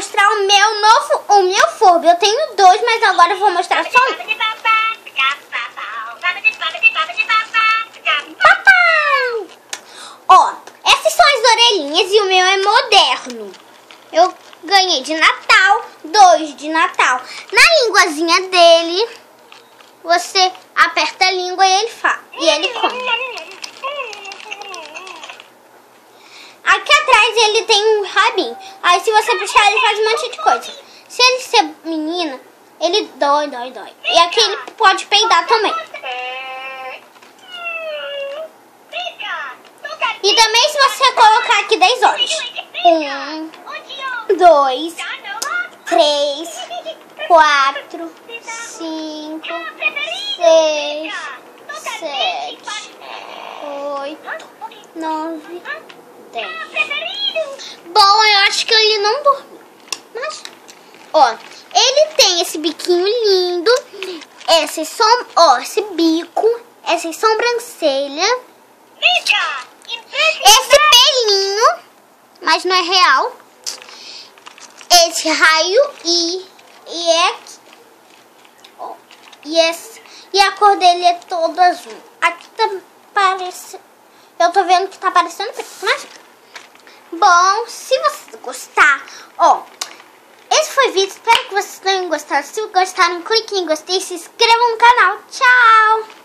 mostrar o meu Furby. Eu tenho dois, mas agora eu vou mostrar só um. Papai! Ó, essas são as orelhinhas e o meu é moderno. Eu ganhei de Natal, 2 de Natal. Na linguazinha dele, você aperta a língua e ele come. Aqui atrás ele tem um rabinho. Aí se você puxar ele faz um monte de coisa. Se ele ser menina, ele dói. E aqui ele pode peidar também. E também se você colocar aqui 10 olhos. 1, 2, 3, 4, 5, 6, 7, 8, 9, 10. Bom, eu acho que ele não dormiu. Mas, ó, ele tem esse biquinho lindo. Esse bico. Essa sobrancelha. Esse pelinho. Mas não é real. Esse raio e aqui. Ó, e a cor dele é toda azul. Aqui tá parecendo. Eu tô vendo que tá parecendo preto, mas... Bom, se você gostar, ó, esse foi o vídeo, espero que vocês tenham gostado. Se gostaram, clique em gostei e se inscrevam no canal. Tchau!